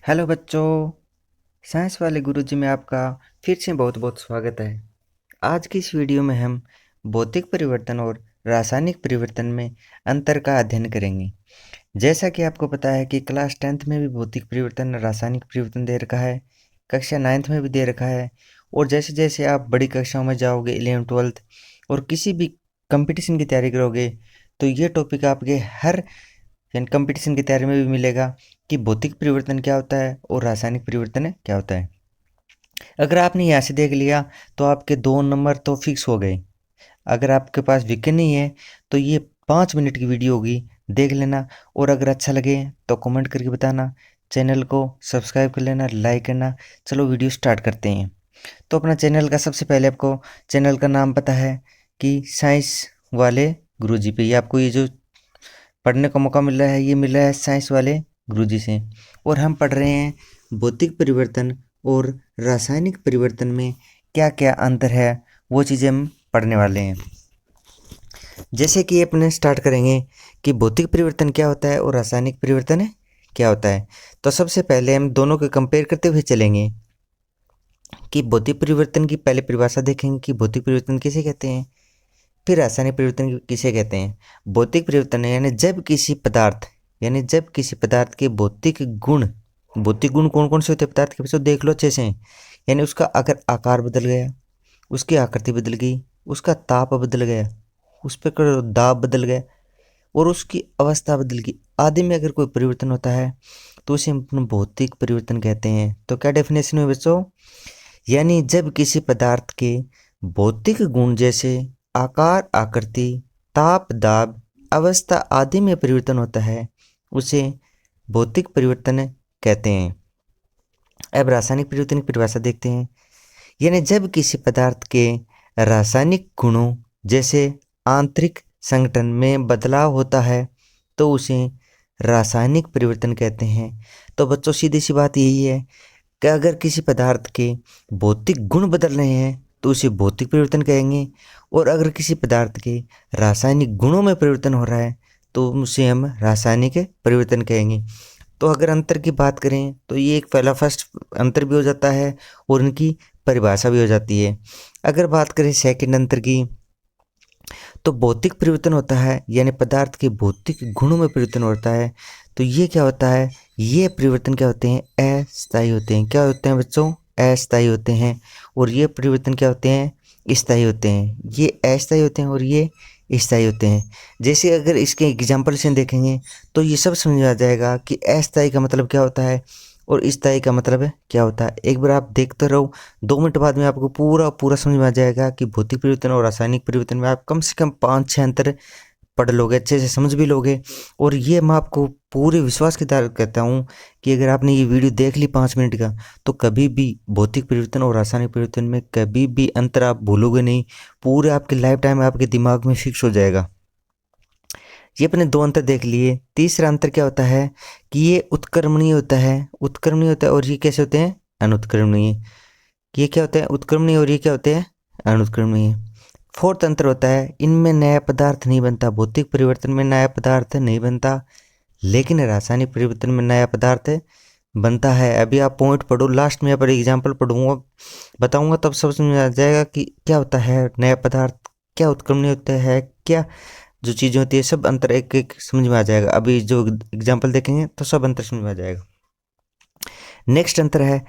Hello बच्चों, science वाले गुरुजी में आपका फिर से बहुत बहुत स्वागत है। आज की इस वीडियो में हम भौतिक परिवर्तन और रासायनिक परिवर्तन में अंतर का अध्ययन करेंगे। जैसा कि आपको पता है कि क्लास 10th में भी भौतिक परिवर्तन रासायनिक परिवर्तन दे रखा है, कक्षा 9th में भी दे रखा है, और जैसे जैसे आप बड़ी कक्षाओं में जाओगे 11th 12th और किसी भी कंपटीशन की तैयारी करोगे तो ये टॉपिक आपके हर यानी कंपटीशन की तैयारी में भी मिलेगा कि भौतिक परिवर्तन क्या होता है और रासायनिक परिवर्तन क्या होता है। अगर आपने यहाँ से देख लिया तो आपके 2 नंबर तो फिक्स हो गए। अगर आपके पास विकेट नहीं है तो ये 5 मिनट की वीडियो होगी, देख लेना, और अगर अच्छा लगे तो कमेंट करके बताना, चैनल को सब्सक्राइब कर लेना, लाइक करना। चलो वीडियो स्टार्ट करते हैं। तो अपना चैनल का सबसे पहले आपको चैनल का नाम पता है कि साइंस वाले गुरुजी पे, ये आपको ये जो पढ़ने का मौका मिल रहा है ये मिल रहा है साइंस वाले गुरुजी से, और हम पढ़ रहे हैं भौतिक परिवर्तन और रासायनिक परिवर्तन में क्या क्या अंतर है, वो चीज़ें हम पढ़ने वाले हैं। जैसे कि अपने स्टार्ट करेंगे कि भौतिक परिवर्तन क्या होता है और रासायनिक परिवर्तन क्या होता है। तो सबसे पहले हम दोनों को कंपेयर करते हुए चलेंगे कि भौतिक परिवर्तन की पहले परिभाषा देखेंगे कि भौतिक परिवर्तन किसे कहते हैं, फिर रासायनिक परिवर्तन किसे कहते हैं। भौतिक परिवर्तन यानी जब किसी पदार्थ के भौतिक गुण कौन कौन से होते हैं पदार्थ के, देख लो अच्छे से। यानी उसका अगर आकार बदल गया, उसकी आकृति बदल गई, उसका ताप बदल गया, उस पर दाब बदल गया और उसकी अवस्था बदल गई, आदि में अगर कोई परिवर्तन होता है तो उसे हम भौतिक परिवर्तन कहते हैं। तो क्या डेफिनेशन है बच्चों? यानी जब किसी पदार्थ के भौतिक गुण जैसे आकार, आकृति, ताप, दाब, अवस्था आदि में परिवर्तन होता है उसे भौतिक परिवर्तन कहते हैं। अब रासायनिक परिवर्तन की परिभाषा देखते हैं। यानी जब किसी पदार्थ के रासायनिक गुणों जैसे आंतरिक संगठन में बदलाव होता है तो उसे रासायनिक परिवर्तन कहते हैं। तो बच्चों सीधी सी बात यही है कि अगर किसी पदार्थ के भौतिक गुण बदल रहे हैं तो उसे भौतिक परिवर्तन कहेंगे, और अगर किसी पदार्थ के रासायनिक गुणों में परिवर्तन हो रहा है तो उसे हम रासायनिक परिवर्तन कहेंगे। तो अगर अंतर की बात करें तो ये एक पहला फर्स्ट अंतर भी हो जाता है और इनकी परिभाषा भी हो जाती है। अगर बात करें सेकंड अंतर की, तो भौतिक परिवर्तन होता है यानी पदार्थ के भौतिक गुणों में परिवर्तन होता है। तो ये क्या होता है, ये परिवर्तन क्या होते हैं, अस्थायी होते हैं। क्या होते हैं बच्चों? अस्थायी होते हैं। और ये परिवर्तन क्या होते हैं, स्थायी होते हैं। ये अस्थायी होते हैं और ये स्थायी होते हैं। जैसे अगर इसके एग्जाम्पल से देखेंगे तो ये सब समझ में आ जाएगा कि अस्थायी का मतलब क्या होता है और स्थायी का मतलब क्या होता है। एक बार आप देखते रहो, 2 मिनट बाद में आपको पूरा पूरा समझ में आ जाएगा कि भौतिक परिवर्तन और रासायनिक परिवर्तन में आप कम से कम 5-6 अंतर पढ़ लोगे, अच्छे से समझ भी लोगे। और ये मैं आपको पूरे विश्वास के साथ कहता हूँ कि अगर आपने ये वीडियो देख ली 5 मिनट का तो कभी भी भौतिक परिवर्तन और रासायनिक परिवर्तन में कभी भी अंतर आप भूलोगे नहीं, पूरे आपके लाइफ टाइम आपके दिमाग में फिक्स हो जाएगा। ये अपने 2 अंतर देख लिए। तीसरा अंतर क्या होता है कि ये उत्क्रमणीय होता है और ये कैसे होते हैं, अनुत्क्रमणीय। ये क्या होता है, उत्क्रमणीय, और ये क्या होते हैं, अनुत्क्रमणीय। फोर्थ अंतर होता है इनमें नया पदार्थ नहीं बनता। भौतिक परिवर्तन में नया पदार्थ नहीं बनता, लेकिन रासायनिक परिवर्तन में नया पदार्थ बनता है। अभी आप पॉइंट पढ़ो, लास्ट में यहाँ पर एग्जाम्पल पढ़ूंगा, बताऊंगा, तब सब समझ आ जाएगा कि क्या होता है नया पदार्थ, क्या उत्क्रमणीय होता है, क्या जो चीज़ें होती है, सब अंतर एक एक समझ में आ जाएगा। अभी जो एग्जाम्पल देखेंगे तो सब अंतर समझ में आ जाएगा। नेक्स्ट अंतर है,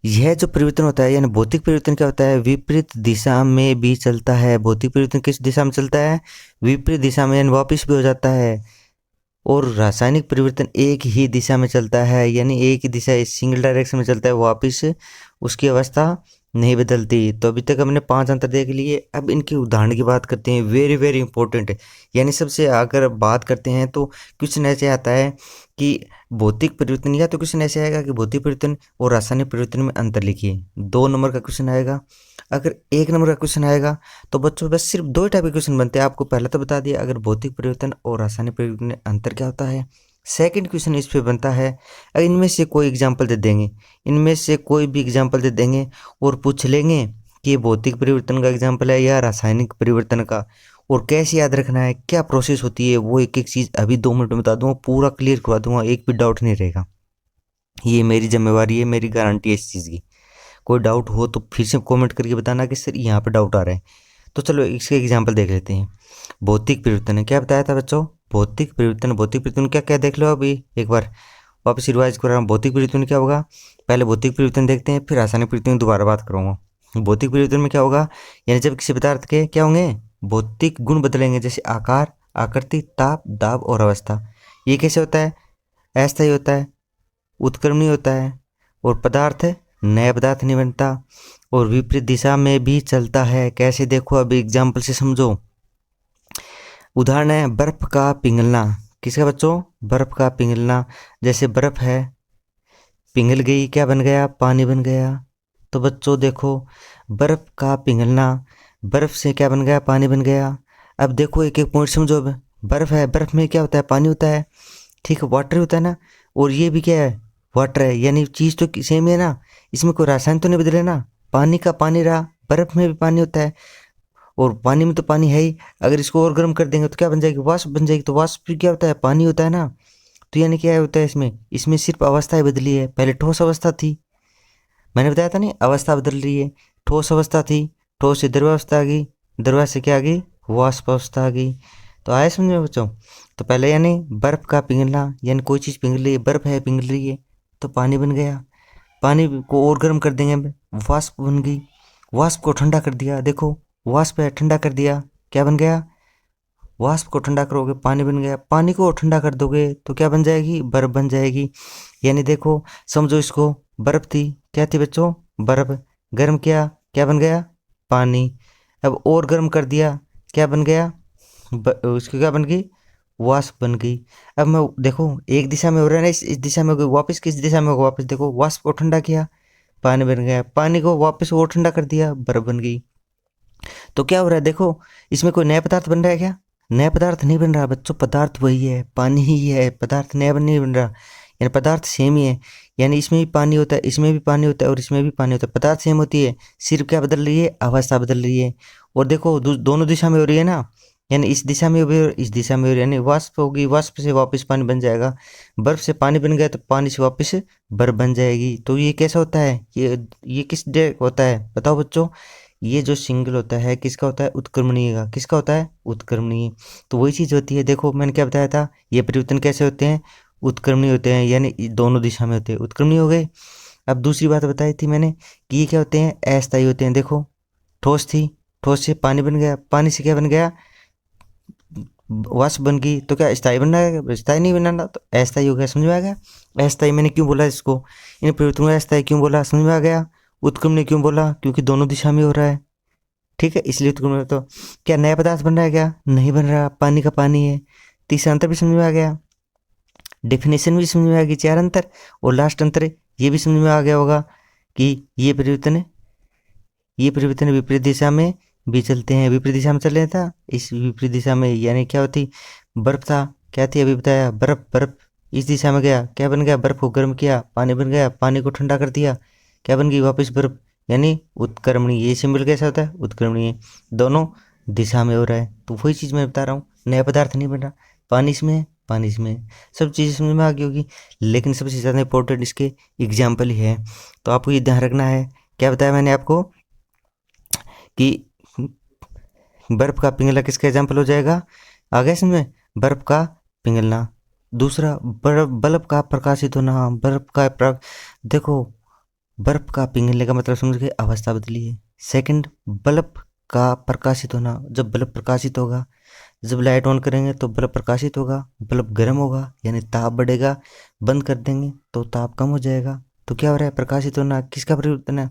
यह जो परिवर्तन होता है यानी भौतिक परिवर्तन क्या होता है, विपरीत दिशा में भी चलता है। भौतिक परिवर्तन किस दिशा में चलता है, विपरीत दिशा में, यानी वापिस भी हो जाता है। और रासायनिक परिवर्तन एक ही दिशा में चलता है, यानी एक ही दिशा, सिंगल डायरेक्शन में चलता है, वापिस उसकी अवस्था नहीं बदलती। तो अभी तक हमने 5 अंतर देख लिए। अब इनके उदाहरण की बात करते हैं, वेरी वेरी इंपॉर्टेंट है। यानी सबसे अगर बात करते हैं तो क्वेश्चन ऐसे आता है कि भौतिक परिवर्तन, या तो क्वेश्चन ऐसे आएगा कि भौतिक परिवर्तन और रासायनिक परिवर्तन में अंतर लिखिए, 2 नंबर का क्वेश्चन आएगा। अगर 1 नंबर का क्वेश्चन आएगा तो बच्चों बस सिर्फ 2 टाइप के क्वेश्चन बनते हैं। आपको पहले तो बता दिया अगर भौतिक परिवर्तन और रासायनिक परिवर्तन में अंतर क्या होता है। सेकंड क्वेश्चन इस पे बनता है, अगर इनमें से कोई एग्जाम्पल दे देंगे, इनमें से कोई भी एग्जाम्पल दे देंगे और पूछ लेंगे कि ये भौतिक परिवर्तन का एग्जाम्पल है या रासायनिक परिवर्तन का, और कैसे याद रखना है, क्या प्रोसेस होती है, वो एक एक चीज़ अभी 2 मिनट में बता दूंगा, पूरा क्लियर करवा दूंगा, एक भी डाउट नहीं रहेगा। ये मेरी जिम्मेवारी है, मेरी गारंटी है इस चीज़ की। कोई डाउट हो तो फिर से कमेंट करके बताना कि सर यहाँ पे डाउट आ रहा है। तो चलो इसके एग्जाम्पल देख लेते हैं। भौतिक परिवर्तन है, क्या बताया था बच्चों? भौतिक परिवर्तन क्या क्या देख लो अभी एक बार वापस रिवाइज कर रहा हूँ। भौतिक परिवर्तन क्या होगा? पहले भौतिक परिवर्तन देखते हैं, फिर रासायनिक परिवर्तन की दोबारा बात करूँगा। भौतिक परिवर्तन में क्या होगा? यानी जब किसी पदार्थ के क्या होंगे? भौतिक गुण बदलेंगे, जैसे आकार, आकृति, ताप, दाब और अवस्था। ये कैसे होता है? अस्थायी होता है, उत्क्रमणीय होता है, और पदार्थ नया पदार्थ नहीं बनता, और विपरीत दिशा में भी चलता है। कैसे? देखो अभी एग्जाम्पल से समझो। उदाहरण है बर्फ का पिघलना। किसका बच्चों? बर्फ का पिघलना। जैसे बर्फ है, पिघल गई, क्या बन गया? पानी बन गया। तो बच्चों देखो, बर्फ का पिघलना, बर्फ से क्या बन गया? पानी बन गया। अब देखो एक एक पॉइंट समझो। अब बर्फ है, बर्फ में क्या होता है? पानी होता है, ठीक है, वाटर होता है ना। और ये भी क्या है? वाटर है, यानी चीज़ तो सेम है ना, इसमें कोई रासायन तो नहीं बदले ना। पानी का पानी रहा, बर्फ में भी पानी होता है, और पानी में तो पानी है ही। अगर इसको और गर्म कर देंगे तो क्या बन जाएगी? वाष्प बन जाएगी। तो वाष्प भी क्या होता है? पानी होता है ना। तो यानी क्या होता है इसमें? इसमें सिर्फ अवस्थाएं बदली है। पहले ठोस अवस्था थी, मैंने बताया था नहीं, अवस्था बदल रही है। ठोस अवस्था थी, ठोस से द्रवावस्था आ गई, द्रवा से क्या आ गई? वाष्प अवस्था आ गई। तो आया समझ में बच्चों? तो पहले यानी बर्फ का पिघलना, यानी कोई चीज़ पिघल रही है, बर्फ है पिघल रही है, तो पानी बन गया। पानी को और गर्म कर देंगे, वाष्प बन गई। वाष्प को ठंडा कर दिया, देखो वाष्प है, ठंडा कर दिया, क्या बन गया? वाष्प को ठंडा करोगे, पानी बन गया। पानी को ठंडा कर दोगे तो क्या बन जाएगी? बर्फ बन जाएगी। यानी देखो समझो इसको, बर्फ थी, क्या थी बच्चों? बर्फ। गर्म किया, क्या बन गया? पानी। अब और गर्म कर दिया, क्या बन गया? उसकी क्या बन गई? वाष्प बन गई। अब मैं देखो एक दिशा में हो रहा है ना, इस दिशा में हो गई, वापस किस दिशा में होगा? वापस देखो, वाष्प को ठंडा किया, पानी बन गया, पानी को वापस और ठंडा कर दिया, बर्फ बन गई। तो क्या हो रहा है? देखो इसमें कोई नया पदार्थ बन रहा है क्या? नया पदार्थ नहीं बन रहा बच्चों, पदार्थ वही है, पानी ही है, पदार्थ नया नहीं बन रहा। यानी पदार्थ सेम ही है। यानी इसमें भी पानी होता है, इसमें भी पानी होता है, और इसमें भी पानी होता है, पदार्थ सेम होती है, सिर्फ क्या बदल रही है? अवस्था बदल रही है। और देखो दोनों दिशा में हो रही है ना, यानी इस दिशा में भी और इस दिशा में हो रही है। यानी वाष्प होगी, वाष्प से वापस पानी बन जाएगा, बर्फ से पानी बन गया तो पानी से वापस बर्फ बन जाएगी। तो ये कैसा होता है? ये किस डे होता है बताओ बच्चों? ये जो सिंगल होता है किसका होता है? उत्क्रमणीय का। किसका होता है? उत्क्रमणीय। तो वही चीज़ होती है, देखो मैंने क्या बताया था, ये परिवर्तन कैसे होते हैं? उत्क्रमणीय होते हैं, यानी दोनों दिशा में होते हैं, उत्क्रमणीय हो गए। अब दूसरी बात बताई थी मैंने कि ये क्या होते हैं? अस्थायी होते हैं। देखो ठोस थी, ठोस से पानी बन गया, पानी से क्या बन गया? वाष्प बन गई। तो क्या स्थायी बनना है? स्थायी नहीं बनना, तो अस्थायी हो गया। समझ में आ गया? अस्थायी मैंने क्यों बोला इसको, इन परिवर्तनों को अस्थायी क्यों बोला? समझ में आ गया? उत्क्रमणीय क्यों बोला? क्योंकि दोनों दिशा में हो रहा है, ठीक है, इसलिए उत्क्रमण। तो क्या नया पदार्थ बन रहा है? क्या नहीं बन रहा, पानी का पानी है। तीसरा अंतर भी समझ में आ गया, डेफिनेशन भी समझ में आ गई, चार अंतर। और लास्ट अंतर ये भी समझ में आ गया होगा कि ये परिवर्तन विपरीत दिशा में भी चलते हैं। विपरीत दिशा में चल रहा था, इस विपरीत दिशा में यानी क्या होती? बर्फ था, क्या थी अभी बताया? बर्फ। बर्फ इस दिशा में गया, क्या बन गया? बर्फ को गर्म किया, पानी बन गया, पानी को ठंडा कर दिया, क्या बन गई? वापस बर्फ। यानी उत्क्रमणीय। ये सिंबल कैसा होता है? उत्क्रमणीय, दोनों दिशा में हो रहा है। तो वही चीज़ मैं बता रहा हूँ, नया पदार्थ नहीं बन रहा, पानी इसमें है, पानी इसमें है। सब चीज़ें समझ में आ गई होगी, लेकिन सबसे ज़्यादा इंपॉर्टेंट इसके एग्जाम्पल ही है। तो आपको ये ध्यान रखना है, क्या बताया मैंने आपको कि बर्फ का पिघलना किसका एग्जाम्पल हो जाएगा? आ गया समझ में? बर्फ का पिघलना। दूसरा बर्फ, बल्ब का प्रकाशित होना, देखो बर्फ का पिघलने का मतलब समझ गए, अवस्था बदली है। सेकंड, बल्ब का प्रकाशित होना, जब बल्ब प्रकाशित होगा, जब लाइट ऑन करेंगे तो बल्ब प्रकाशित होगा, बल्ब गर्म होगा, यानी ताप बढ़ेगा, बंद कर देंगे तो ताप कम हो जाएगा। तो क्या हो रहा है? प्रकाशित होना। किसका परिवर्तन है?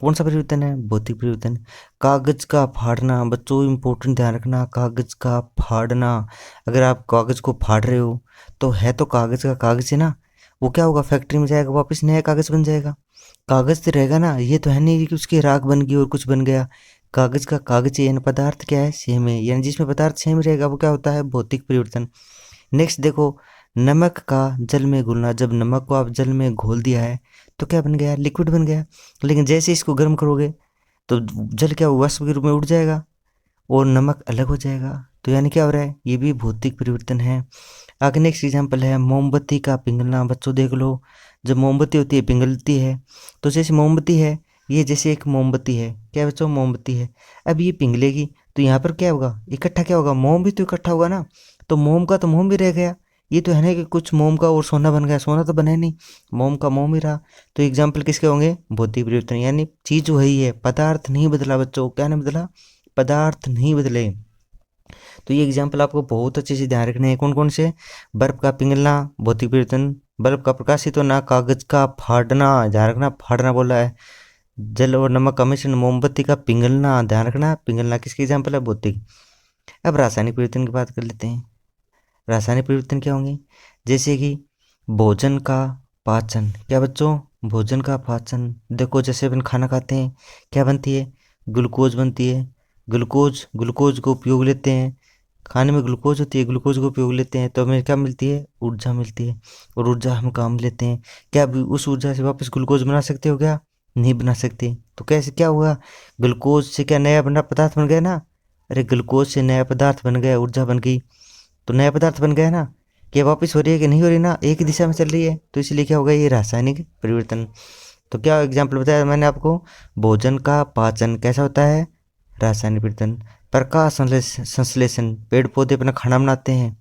कौन सा परिवर्तन है? भौतिक परिवर्तन। कागज का फाड़ना, बच्चों इंपॉर्टेंट ध्यान रखना, कागज का फाड़ना। अगर आप कागज को फाड़ रहे हो तो है तो कागज का कागज है ना, वो क्या होगा? फैक्ट्री में जाएगा, वापस नया कागज बन जाएगा। कागज तो रहेगा ना, ये तो है नहीं कि उसकी राख बन गई और कुछ बन गया। कागज का कागज है, यानी पदार्थ क्या है? सेम है, यानी जिसमें पदार्थ सेम रहेगा वो क्या होता है? भौतिक परिवर्तन। नेक्स्ट देखो, नमक का जल में घुलना। जब नमक को आप जल में घोल दिया है तो क्या बन गया? लिक्विड बन गया। लेकिन जैसे इसको गर्म करोगे तो जल क्या वाष्प के रूप में उड़ जाएगा और नमक अलग हो जाएगा। तो यानी क्या हो रहा है? ये भी भौतिक परिवर्तन है। आगे नेक्स्ट एग्जाम्पल है मोमबत्ती का पिघलना। बच्चों देख लो, जब मोमबत्ती होती है पिघलती है, तो जैसे मोमबत्ती है, ये जैसे एक मोमबत्ती है, क्या बच्चों मोमबत्ती है, अब ये पिघलेगी तो यहाँ पर क्या होगा, इकट्ठा क्या होगा, मोम भी तो इकट्ठा होगा ना, तो मोम का तो मोम भी रह गया। ये तो है ना कि कुछ मोम का और सोना बन गया, सोना तो बना ही नहीं, मोम का मोम ही रहा। तो एग्जाम्पल किसके होंगे, भौतिक परिवर्तन, यानी चीज वही है, पदार्थ नहीं बदला बच्चों, क्या नहीं बदला, पदार्थ नहीं बदले। तो ये एग्जाम्पल आपको बहुत अच्छे से ध्यान रखने हैं। कौन कौन से, बर्फ का पिघलना भौतिक परिवर्तन, बर्फ का प्रकाशित होना, कागज का फाड़ना, ध्यान रखना फाड़ना बोला है, जल और नमक का मिश्रण, मोमबत्ती का पिघलना, ध्यान रखना पिघलना किसके एग्जाम्पल है, भौतिक। अब रासायनिक परिवर्तन की बात कर लेते हैं। रासायनिक परिवर्तन क्या होंगे, जैसे कि भोजन का पाचन, क्या बच्चों, भोजन का पाचन। देखो जैसे अपन खाना खाते हैं, क्या बनती है, ग्लूकोज बनती है, ग्लूकोज को उपयोग लेते हैं, खाने में ग्लूकोज होती है, ग्लूकोज को उपयोग लेते हैं तो हमें क्या मिलती है, ऊर्जा मिलती है, और ऊर्जा हम काम लेते हैं। क्या अभी उस ऊर्जा से वापस ग्लूकोज बना सकते हो, क्या नहीं बना सकते। तो कैसे क्या हुआ, ग्लूकोज से क्या नया बना पदार्थ बन गया ना, अरे ग्लूकोज से नया पदार्थ बन गया, ऊर्जा बन गई, तो नया पदार्थ बन गया ना। क्या वापस हो रही है कि नहीं हो रही ना, एक दिशा में चल रही है, तो इसलिए क्या होगा, ये रासायनिक परिवर्तन। तो क्या एग्जाम्पल बताया मैंने आपको, भोजन का पाचन कैसा होता है, रासायनिक परिवर्तन। प्रकाश संश्लेषण, पेड़ पौधे अपना खाना बनाते हैं,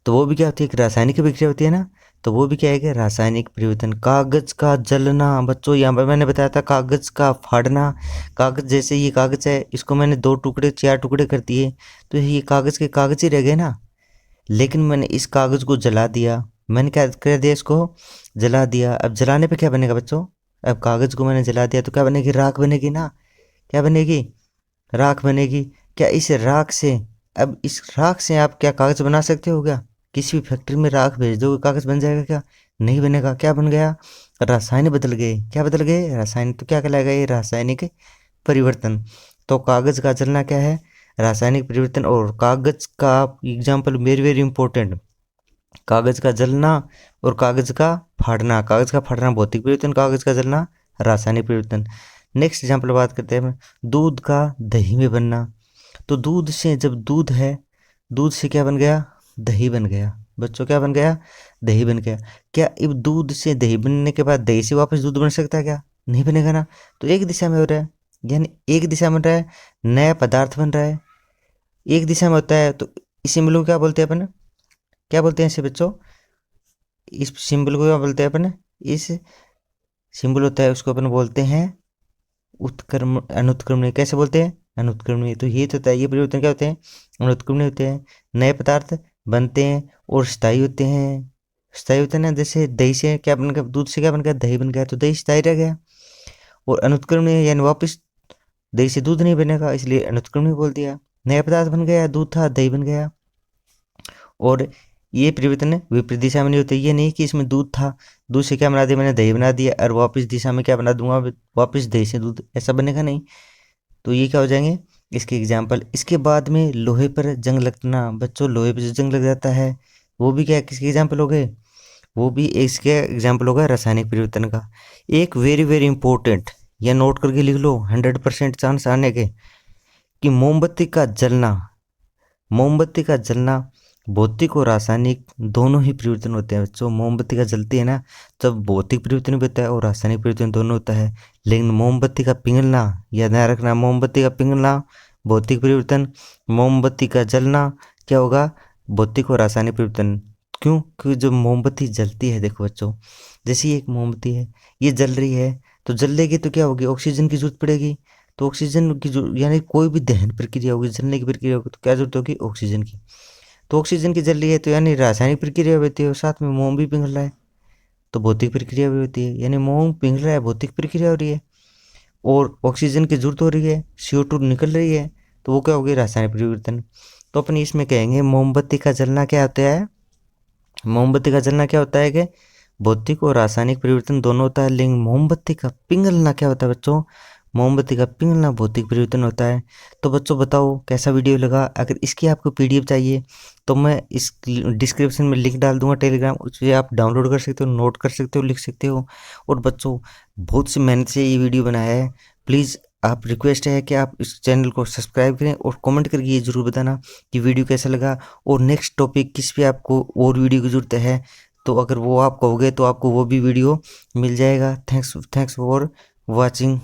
तो वो भी क्या होती है, एक रासायनिक प्रक्रिया होती है ना, तो वो भी क्या है कि रासायनिक परिवर्तन। कागज का जलना, बच्चों यहाँ पर मैंने बताया था कागज का फाड़ना, कागज जैसे ये कागज है, इसको मैंने 2 टुकड़े 4 टुकड़े कर दिए, तो ये कागज के कागज ही रह गए ना, लेकिन मैंने इस कागज को जला दिया, मैंने क्या कर दिया, इसको जला दिया। अब जलाने पे क्या बनेगा बच्चों, अब कागज को मैंने जला दिया तो क्या बनेगी, राख बनेगी ना, क्या बनेगी, राख बनेगी। क्या इस राख से, अब इस राख से आप क्या कागज बना सकते हो क्या, किसी भी फैक्ट्री में राख भेज दो कागज बन जाएगा क्या, नहीं बनेगा। क्या बन गया, रासायनिक बदल गए, क्या बदल गए, रासायनिक। तो क्या कहलाएगा, ये रासायनिक परिवर्तन। तो कागज का जलना क्या है, रासायनिक परिवर्तन। और कागज का एग्जाम्पल वेरी वेरी इंपॉर्टेंट, कागज का जलना और कागज का फाड़ना, कागज का फाड़ना भौतिक परिवर्तन, कागज का जलना रासायनिक परिवर्तन। नेक्स्ट एग्जाम्पल बात करते हैं, दूध का दही में बनना। तो दूध से, जब दूध है, दूध से क्या बन गया, दही बन गया। बच्चों क्या बन गया, दही बन गया। क्या अब दूध से दही बनने के बाद दही से वापस दूध बन सकता है क्या, नहीं बनेगा ना। तो एक दिशा में हो रहा है, यानी एक दिशा में बन रहा है, नया पदार्थ बन रहा है, एक दिशा में होता है। तो इस सिंबल को क्या बोलते हैं अपन, क्या बोलते हैं इसे बच्चों, इस सिंबल को क्या बोलते हैं अपन, इस सिंबल होता है उसको अपन बोलते हैं उत्क्रमण, अनुत्क्रमणीय। कैसे बोलते हैं, अनुत्क्रमणीय। तो ये तो होता है, ये परिवर्तन क्या होते हैं, अनुत्क्रमणीय होते हैं। नए पदार्थ बनते हैं और स्थायी होते हैं, स्थायी होते हैं ना, जैसे दही से क्या बन गया, दूध से क्या बन गया, दही बन गया, तो दही स्थायी रह गया। और अनुत्क्रमणीय यानी वापस दही से दूध नहीं बनेगा, इसलिए अनुत्क्रमणीय बोल दिया। नया पदार्थ बन गया, दूध था दही बन गया। और ये परिवर्तन विपरीत दिशा में नहीं होते, ये नहीं कि इसमें दूध था, दूध से क्या बना दिया मैंने, दही बना दिया, और वापस दिशा में क्या बना दूंगा, वापस दही से दूध, ऐसा बनेगा नहीं। तो ये क्या हो जाएंगे इसके एग्जाम्पल। इसके बाद में लोहे पर जंग लगना। बच्चों लोहे पर जो जंग लग जाता है, वो भी क्या किसके एग्जाम्पल हो गए, वो भी इसके एग्जाम्पल होगा रासायनिक परिवर्तन का। एक वेरी वेरी इंपॉर्टेंट, या नोट करके लिख लो, 100% चांस आने के, कि मोमबत्ती का जलना, मोमबत्ती का जलना भौतिक और रासायनिक दोनों ही परिवर्तन होते हैं बच्चों। मोमबत्ती का जलती है ना, तब भौतिक परिवर्तन भी होता है और रासायनिक परिवर्तन दोनों होता है। लेकिन मोमबत्ती का पिघलना, याद ध्यान रखना, मोमबत्ती का पिघलना भौतिक परिवर्तन, मोमबत्ती का जलना क्या होगा, भौतिक और रासायनिक परिवर्तन। क्यों, क्योंकि जब मोमबत्ती जलती है, देखो बच्चों, जैसे ये एक मोमबत्ती है, ये जल रही है, तो जलेगी तो क्या होगी, ऑक्सीजन की जरूरत पड़ेगी। तो ऑक्सीजन की यानी कोई भी दहन प्रक्रिया होगी, जलने की प्रक्रिया होगी, तो क्या जरूरत होगी, ऑक्सीजन की। तो ऑक्सीजन की जल रही है, तो यानी रासायनिक प्रक्रिया होती है, और साथ में मोम भी पिघल रहा है, तो भौतिक प्रक्रिया भी होती है, यानी मोम पिघल रहा है, भौतिक प्रक्रिया हो रही है। और ऑक्सीजन की जरूरत हो रही है, CO2 निकल रही है, तो वो क्या होगी, रासायनिक परिवर्तन। तो अपन इसमें कहेंगे मोमबत्ती का जलना क्या होता है, मोमबत्ती का जलना क्या होता है कि भौतिक और रासायनिक परिवर्तन दोनों होता है। लेकिन मोमबत्ती का पिघलना क्या होता है बच्चों, मोमबत्ती का पिघलना भौतिक परिवर्तन होता है। तो बच्चों बताओ कैसा वीडियो लगा। अगर इसकी आपको PDF चाहिए तो मैं इस डिस्क्रिप्शन में लिंक डाल दूंगा टेलीग्राम, उससे आप डाउनलोड कर सकते हो, नोट कर सकते हो, लिख सकते हो। और बच्चों बहुत सी मेहनत से ये वीडियो बनाया है, प्लीज़ आप रिक्वेस्ट है कि आप इस चैनल को सब्सक्राइब करें और कमेंट करके ये ज़रूर बताना कि वीडियो कैसा लगा और नेक्स्ट टॉपिक किस पे आपको और वीडियो की ज़रूरत है। तो अगर वो आप कहोगे तो आपको वो भी वीडियो मिल जाएगा। Thanks for watching.